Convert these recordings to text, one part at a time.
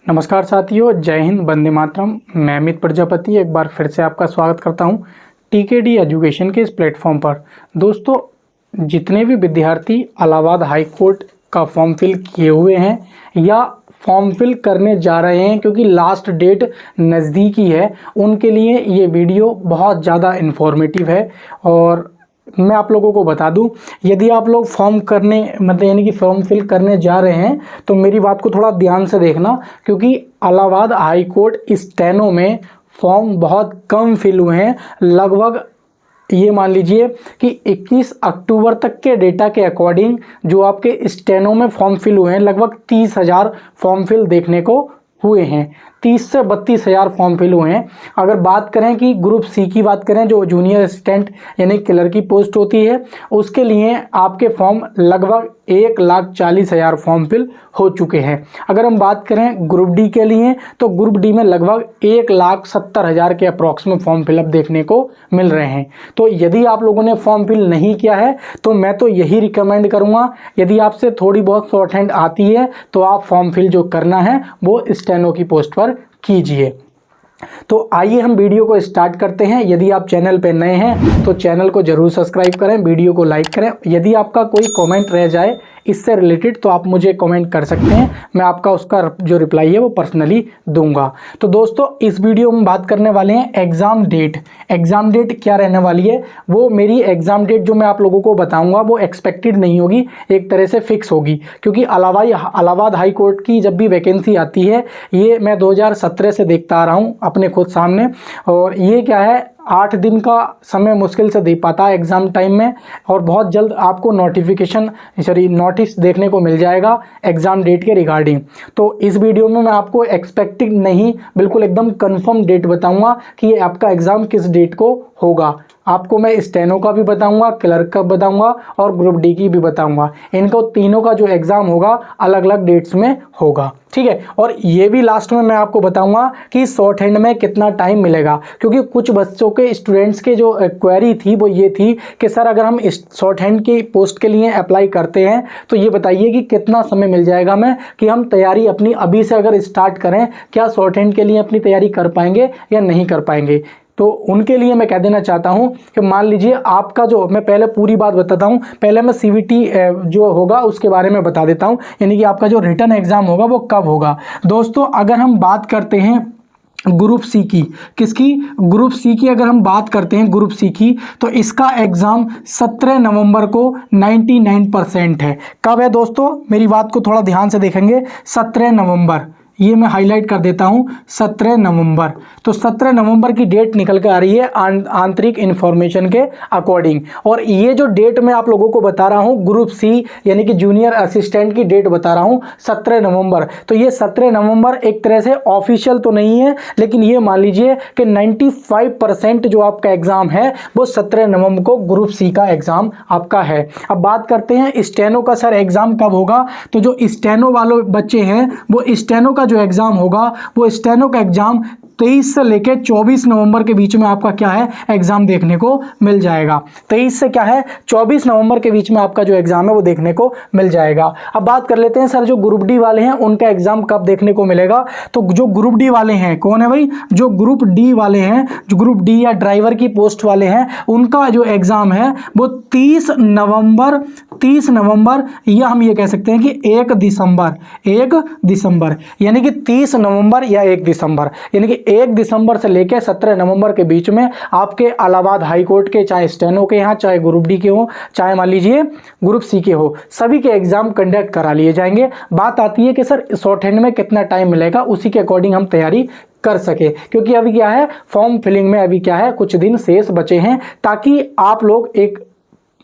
नमस्कार साथियों, जय हिंद, वंदे मातरम। मैं अमित प्रजापति एक बार फिर से आपका स्वागत करता हूं टीकेडी एजुकेशन के इस प्लेटफॉर्म पर। दोस्तों, जितने भी विद्यार्थी इलाहाबाद हाई कोर्ट का फॉर्म फिल किए हुए हैं या फॉर्म फिल करने जा रहे हैं, क्योंकि लास्ट डेट नज़दीकी है, उनके लिए ये वीडियो बहुत ज़्यादा इन्फॉर्मेटिव है। और मैं आप लोगों को बता दूं, यदि आप लोग फॉर्म करने यानी कि फॉर्म फिल करने जा रहे हैं तो मेरी बात को थोड़ा ध्यान से देखना, क्योंकि इलाहाबाद हाई कोर्ट स्टेनो में फॉर्म बहुत कम फिल हुए हैं। लगभग ये मान लीजिए कि 21 अक्टूबर तक के डेटा के अकॉर्डिंग जो आपके स्टेनो में फॉर्म फिल हुए हैं, लगभग 30,000 फॉर्म फिल देखने को हुए हैं। 30 से 32,000 फॉर्म फिल हुए हैं। अगर बात करें कि ग्रुप सी की बात करें, जो जूनियर असिस्टेंट यानी क्लर्क की पोस्ट होती है, उसके लिए आपके फॉर्म लगभग 1,40,000 फॉर्म फिल हो चुके हैं। अगर हम बात करें ग्रुप डी के लिए, तो ग्रुप डी में लगभग 1,70,000 के अप्रॉक्सिमेट फॉर्म फिलअप देखने को मिल रहे हैं। तो यदि आप लोगों ने फॉर्म फिल नहीं किया है तो मैं तो यही रिकमेंड करूँगा, यदि आपसे थोड़ी बहुत शॉर्ट हैंड आती है तो आप फॉर्म फिल जो करना है वो स्टेनो की पोस्ट पर कीजिए। तो आइए हम वीडियो को स्टार्ट करते हैं। यदि आप चैनल पर नए हैं तो चैनल को जरूर सब्सक्राइब करें, वीडियो को लाइक करें। यदि आपका कोई कमेंट रह जाए इससे रिलेटेड तो आप मुझे कमेंट कर सकते हैं, मैं आपका उसका जो रिप्लाई है वो पर्सनली दूंगा। तो दोस्तों, इस वीडियो में बात करने वाले हैं एग्ज़ाम डेट। एग्ज़ाम डेट क्या रहने वाली है, वो मेरी एग्ज़ाम डेट जो मैं आप लोगों को बताऊंगा वो एक्सपेक्टेड नहीं होगी, एक तरह से फिक्स होगी। क्योंकि इलाहाबाद हाई कोर्ट की जब भी वैकेंसी आती है, ये मैं 2017 से देखता आ रहा हूँ अपने खुद सामने, और ये क्या है, 8 दिन का समय मुश्किल से दे पाता है एग्ज़ाम टाइम में। और बहुत जल्द आपको नोटिस देखने को मिल जाएगा एग्ज़ाम डेट के रिगार्डिंग। तो इस वीडियो में मैं आपको एक्सपेक्टेड नहीं, बिल्कुल एकदम कंफर्म डेट बताऊंगा कि ये आपका एग्ज़ाम किस डेट को होगा। आपको मैं स्टेनो का भी बताऊंगा, क्लर्क का बताऊंगा और ग्रुप डी की भी बताऊंगा। इनको तीनों का जो एग्ज़ाम होगा अलग अलग डेट्स में होगा, ठीक है। और ये भी लास्ट में मैं आपको बताऊंगा कि शॉर्ट हैंड में कितना टाइम मिलेगा, क्योंकि कुछ बच्चों के स्टूडेंट्स के जो क्वेरी थी वो ये थी कि सर अगर हम शॉर्ट हैंड की पोस्ट के लिए अप्लाई करते हैं तो ये बताइए कि कितना समय मिल जाएगा हमें, कि हम तैयारी अपनी अभी से अगर स्टार्ट करें, क्या शॉर्ट हैंड के लिए अपनी तैयारी कर पाएंगे या नहीं कर पाएंगे। तो उनके लिए मैं कह देना चाहता हूं कि मान लीजिए आपका जो, मैं पहले पूरी बात बताता हूं, पहले मैं सीवीटी जो होगा उसके बारे में बता देता हूं, यानी कि आपका जो रिटन एग्ज़ाम होगा वो कब होगा। दोस्तों, अगर हम बात करते हैं ग्रुप सी की, किसकी, ग्रुप सी की अगर हम बात करते हैं ग्रुप सी की, तो इसका एग्ज़ाम 17 नवंबर को 99% है। कब है दोस्तों, मेरी बात को थोड़ा ध्यान से देखेंगे, 17 नवंबर, ये मैं हाईलाइट कर देता हूं, 17 नवंबर। तो 17 नवंबर की डेट निकल के आ रही है आंतरिक इन्फॉर्मेशन के अकॉर्डिंग। और ये जो डेट मैं आप लोगों को बता रहा हूं, ग्रुप सी यानी कि जूनियर असिस्टेंट की डेट बता रहा हूं 17 नवंबर। तो ये 17 नवंबर एक तरह से ऑफिशियल तो नहीं है, लेकिन ये मान लीजिए कि 95% जो आपका एग्ज़ाम है वो 17 नवंबर को ग्रुप सी का एग्ज़ाम आपका है। अब बात करते हैं स्टेनो का, सर एग्ज़ाम कब होगा। तो जो स्टेनो वाले बच्चे हैं वो स्टेनो का जो एग्ज़ाम होगा वो स्टेनो का एग्ज़ाम 23 से लेकर 24 नवंबर के बीच में आपका क्या है, एग्ज़ाम देखने को मिल जाएगा। 23 से क्या है, 24 नवंबर के बीच में आपका जो एग्ज़ाम है वो देखने को मिल जाएगा। अब बात कर लेते हैं सर जो ग्रुप डी वाले हैं उनका एग्ज़ाम कब देखने को मिलेगा। तो जो ग्रुप डी वाले हैं, कौन है भाई, जो ग्रुप डी वाले हैं, जो ग्रुप डी या ड्राइवर की पोस्ट वाले हैं, उनका जो एग्ज़ाम है वो 30 नवंबर या हम ये कह सकते हैं कि 1 दिसंबर, यानी कि 30 नवंबर या 1 दिसंबर, यानी कि 1 दिसंबर से लेकर 17 नवंबर के बीच में आपके इलाहाबाद हाई कोर्ट के, चाहे स्टेनो के यहाँ, चाहे ग्रुप डी के हो, चाहे मान लीजिए ग्रुप सी के हो, सभी के एग्ज़ाम कंडक्ट करा लिए जाएंगे। बात आती है कि सर शॉर्ट हैंड में कितना टाइम मिलेगा, उसी के अकॉर्डिंग हम तैयारी कर सके, क्योंकि अभी क्या है, फॉर्म फिलिंग में अभी क्या है, कुछ दिन शेष बचे हैं, ताकि आप लोग एक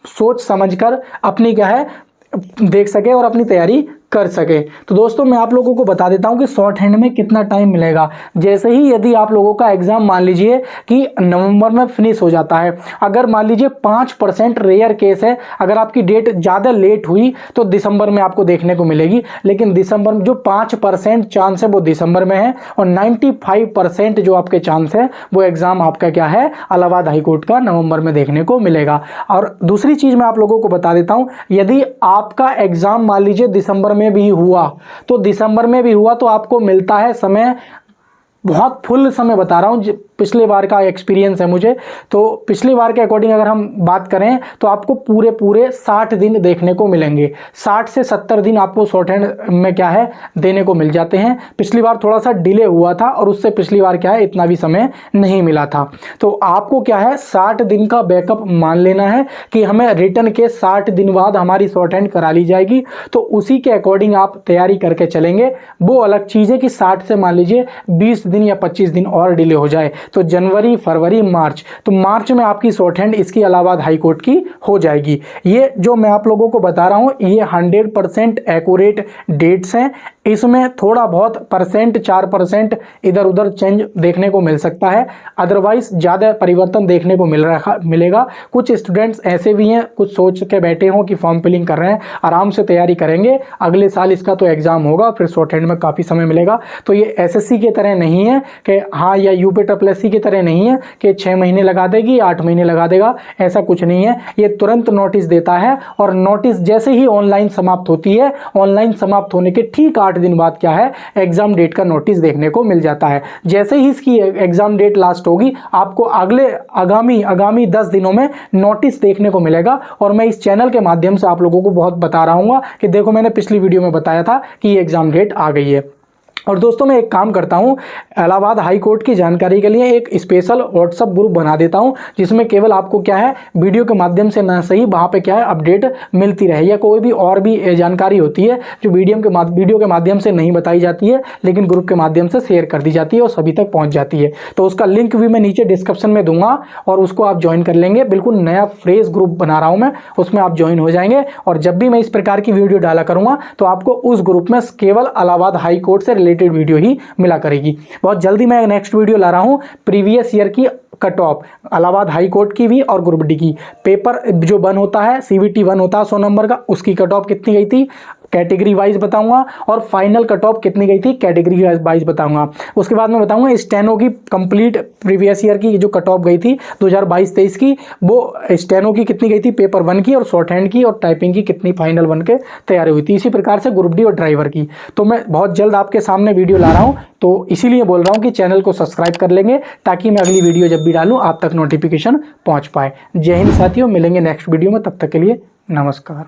सोच समझकर अपनी क्या है देख सके और अपनी तैयारी कर सके। तो दोस्तों, मैं आप लोगों को बता देता हूं कि शॉर्ट हैंड में कितना टाइम मिलेगा। जैसे ही यदि आप लोगों का एग्जाम मान लीजिए कि नवंबर में फिनिश हो जाता है, अगर मान लीजिए 5% रेयर केस है, अगर आपकी डेट ज़्यादा लेट हुई तो दिसंबर में आपको देखने को मिलेगी, लेकिन दिसंबर में जो 5% चांस है वो दिसंबर में है, और 95% जो आपके चांस है वो एग्ज़ाम आपका क्या है, इलाहाबाद हाई कोर्ट का नवंबर में देखने को मिलेगा। और दूसरी चीज़ मैं आप लोगों को बता देता हूँ, यदि आपका एग्ज़ाम मान लीजिए दिसंबर में भी हुआ, तो दिसंबर में भी हुआ तो आपको मिलता है समय, बहुत फुल समय बता रहा हूँ, पिछले बार का एक्सपीरियंस है मुझे। तो पिछली बार के अकॉर्डिंग अगर हम बात करें तो आपको पूरे पूरे 60 दिन देखने को मिलेंगे। 60 से 70 दिन आपको शॉर्ट हैंड में क्या है देने को मिल जाते हैं। पिछली बार थोड़ा सा डिले हुआ था और उससे पिछली बार क्या है इतना भी समय नहीं मिला था। तो आपको क्या है 60 दिन का बैकअप मान लेना है कि हमें रिटर्न के 60 दिन बाद हमारी शॉर्ट हैंड करा ली जाएगी। तो उसी के अकॉर्डिंग आप तैयारी करके चलेंगे। वो अलग चीज़ है कि 60 से मान लीजिए 20 दिन या 25 दिन और डिले हो जाए तो जनवरी, फरवरी, मार्च, तो मार्च में आपकी शॉर्ट हैंड इसकी इलाहाबाद हाई कोर्ट की हो जाएगी। ये जो मैं आप लोगों को बता रहा हूं ये 100% एक्यूरेट डेट्स हैं। इसमें थोड़ा बहुत परसेंट 4% इधर उधर चेंज देखने को मिल सकता है, अदरवाइज ज़्यादा परिवर्तन देखने को मिलेगा। कुछ स्टूडेंट्स ऐसे भी हैं कुछ सोच के बैठे हों कि फॉर्म फिलिंग कर रहे हैं, आराम से तैयारी करेंगे, अगले साल इसका तो एग्ज़ाम होगा, फिर शॉर्ट हैंड में काफ़ी समय मिलेगा। तो ये एसएससी की तरह नहीं है कि हाँ, या यूपीएससी की तरह नहीं है कि 6 महीने लगा देगी, 8 महीने लगा देगा, ऐसा कुछ नहीं है। ये तुरंत नोटिस देता है और नोटिस जैसे ही ऑनलाइन समाप्त होती है, ऑनलाइन समाप्त होने के ठीक 8 दिन बाद क्या है एग्जाम डेट का नोटिस देखने को मिल जाता है। जैसे ही इसकी एग्जाम डेट लास्ट होगी आपको आगामी 10 दिनों में नोटिस देखने को मिलेगा। और मैं इस चैनल के माध्यम से आप लोगों को बहुत बता रहा हूँ कि देखो मैंने पिछली वीडियो में बताया था कि ये एग्जाम डेट आ गई है। और दोस्तों मैं एक काम करता हूं, इलाहाबाद हाई कोर्ट की जानकारी के लिए एक स्पेशल व्हाट्सअप ग्रुप बना देता हूं जिसमें केवल आपको क्या है वीडियो के माध्यम से ना सही वहां पे क्या है अपडेट मिलती रहे, या कोई भी और भी जानकारी होती है जो वीडियो के माध्यम से नहीं बताई जाती है लेकिन ग्रुप के माध्यम से शेयर कर दी जाती है और सभी तक पहुँच जाती है। तो उसका लिंक भी मैं नीचे डिस्क्रिप्शन में दूंगा और उसको आप ज्वाइन कर लेंगे। बिल्कुल नया फ्रेश ग्रुप बना रहा हूँ मैं, उसमें आप ज्वाइन हो जाएंगे और जब भी मैं इस प्रकार की वीडियो डाला करूँगा तो आपको उस ग्रुप में केवल इलाहाबाद हाई कोर्ट से रिलेटेड वीडियो ही मिला करेगी। बहुत जल्दी मैं नेक्स्ट वीडियो ला रहा हूं प्रीवियस ईयर की cut off Allahabad high court की भी और ग्रुप डी की। पेपर जो 1 होता है CVT 1 होता है 100 नंबर का, उसकी कट ऑफ कितनी गई थी कैटेगरी वाइज बताऊंगा और फाइनल कट ऑफ कितनी गई थी कैटेगरी वाइज बताऊंगा। उसके बाद मैं बताऊंगा स्टेनो की कंप्लीट प्रीवियस ईयर की जो कट ऑफ गई थी 2022-23 की, वो स्टेनो की कितनी गई थी पेपर 1 की, और शॉर्ट हैंड की और टाइपिंग की कितनी फाइनल 1 के तैयारी हुई थी। इसी प्रकार से ग्रुप डी और ड्राइवर की। तो मैं बहुत जल्द आपके सामने वीडियो ला रहा हूँ, तो इसीलिए बोल रहा हूँ कि चैनल को सब्सक्राइब कर लेंगे ताकि मैं अगली वीडियो जब भी डालूँ आप तक नोटिफिकेशन पहुँच पाए। जय हिंद साथियों, मिलेंगे नेक्स्ट वीडियो में, तब तक के लिए नमस्कार।